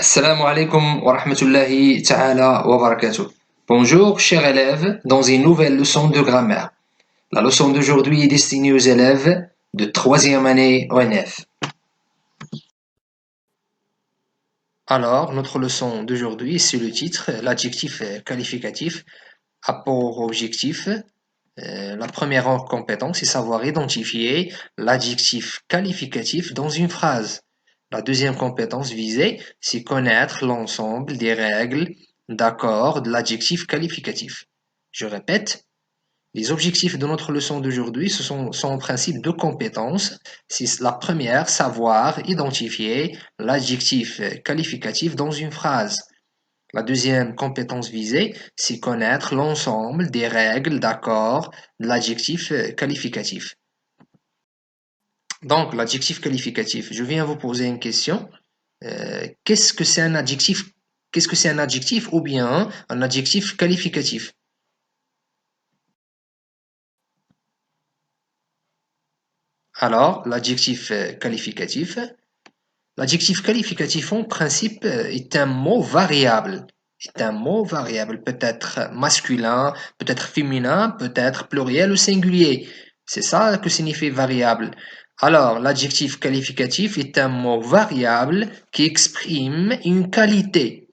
Assalamu alaikum wa rahmatullahi ta'ala wa barakatuh. Bonjour, chers élèves, dans une nouvelle leçon de grammaire. La leçon d'aujourd'hui est destinée aux élèves de 3e année ONF. Alors, notre leçon d'aujourd'hui, c'est le titre, l'adjectif qualificatif, rapport objectif. La première compétence, c'est savoir identifier l'adjectif qualificatif dans une phrase. La deuxième compétence visée, c'est connaître l'ensemble des règles d'accord de l'adjectif qualificatif. Je répète, les objectifs de notre leçon d'aujourd'hui sont en principe deux compétences. C'est la première, savoir identifier l'adjectif qualificatif dans une phrase. La deuxième compétence visée, c'est connaître l'ensemble des règles d'accord de l'adjectif qualificatif. Donc, l'adjectif qualificatif, je viens vous poser une question. Qu'est-ce que c'est un adjectif? Qu'est-ce que c'est un adjectif ou bien un adjectif qualificatif? Alors, l'adjectif qualificatif. L'adjectif qualificatif, en principe, est un mot variable. Est un mot variable, peut-être masculin, peut-être féminin, peut-être pluriel ou singulier. C'est ça que signifie variable. Alors, l'adjectif qualificatif est un mot variable qui exprime une qualité.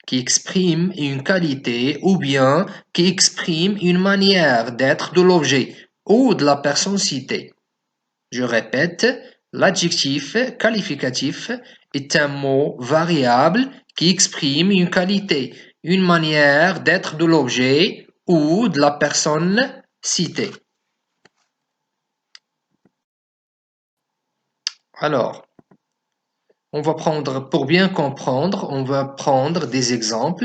Qui exprime une qualité ou bien qui exprime une manière d'être de l'objet ou de la personne citée. Je répète, l'adjectif qualificatif est un mot variable qui exprime une qualité, une manière d'être de l'objet ou de la personne citée. Alors, pour bien comprendre, on va prendre des exemples.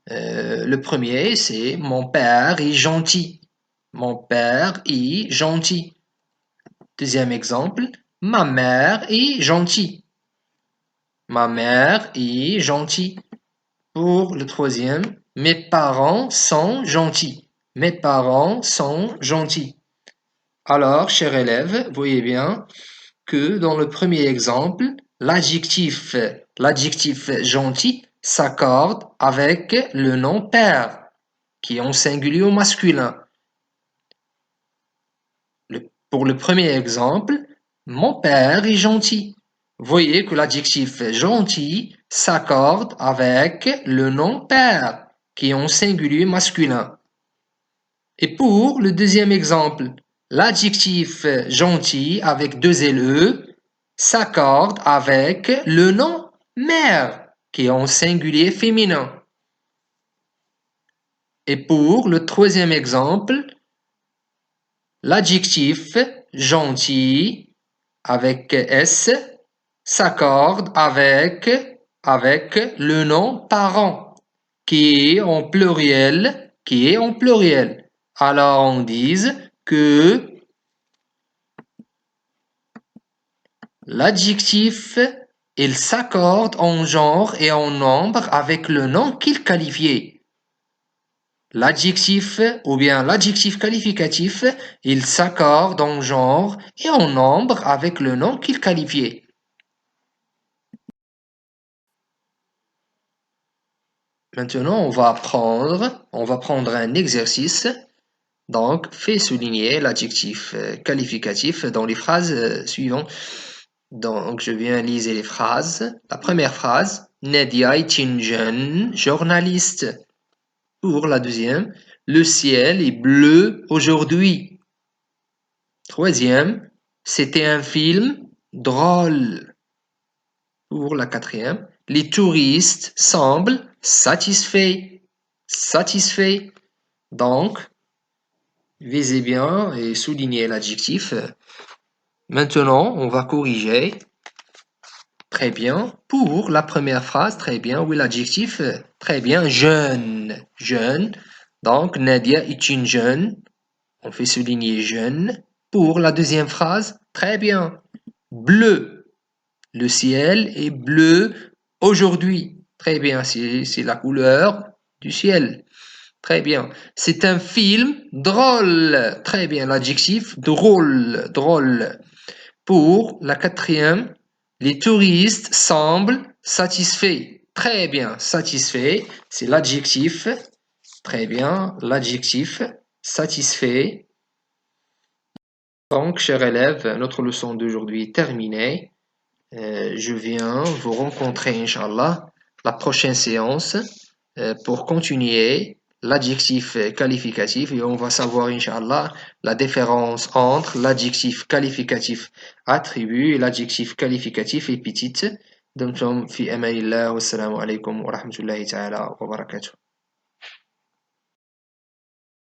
Le premier, c'est mon père est gentil. Mon père est gentil. Deuxième exemple, ma mère est gentille. Ma mère est gentille. Pour le troisième, mes parents sont gentils. Mes parents sont gentils. Alors, chers élèves, voyez bien que dans le premier exemple, l'adjectif gentil s'accorde avec le nom père, qui est en singulier au masculin. Pour le premier exemple, mon père est gentil. Voyez que l'adjectif gentil s'accorde avec le nom père, qui est en singulier masculin. Et pour le deuxième exemple, l'adjectif gentil avec deux LE s'accorde avec le nom mère, qui est en singulier féminin. Et pour le troisième exemple, l'adjectif gentil avec S s'accorde avec le nom parent qui est en pluriel, Alors on dit que l'adjectif il s'accorde en genre et en nombre avec le nom qu'il qualifiait. L'adjectif ou bien l'adjectif qualificatif, il s'accorde en genre et en nombre avec le nom qu'il qualifiait. Maintenant, on va prendre un exercice. Donc, fais souligner l'adjectif qualificatif dans les phrases suivantes. Donc, je viens liser les phrases. La première phrase, Nadia est une jeune journaliste. Pour la deuxième, le ciel est bleu aujourd'hui. Troisième, c'était un film drôle. Pour la quatrième, les touristes semblent satisfaits. Donc, visez bien et soulignez l'adjectif. Maintenant, on va corriger. Très bien. Pour la première phrase, très bien. Oui, l'adjectif, très bien. Jeune. Donc, Nadia est une jeune. On fait souligner jeune. Pour la deuxième phrase, très bien. Bleu. Le ciel est bleu aujourd'hui. Très bien, c'est la couleur du ciel. Très bien. C'est un film drôle. Très bien, l'adjectif drôle. Pour la quatrième, les touristes semblent satisfaits. Très bien, satisfait, c'est l'adjectif. Très bien, l'adjectif satisfait. Donc, chers élèves, notre leçon d'aujourd'hui est terminée. Je viens vous rencontrer, Inch'Allah, la prochaine séance pour continuer l'adjectif qualificatif et on va savoir, Inch'Allah, la différence entre l'adjectif qualificatif attribut et l'adjectif qualificatif épithète. دمتم في أمان الله والسلام عليكم ورحمة الله تعالى وبركاته.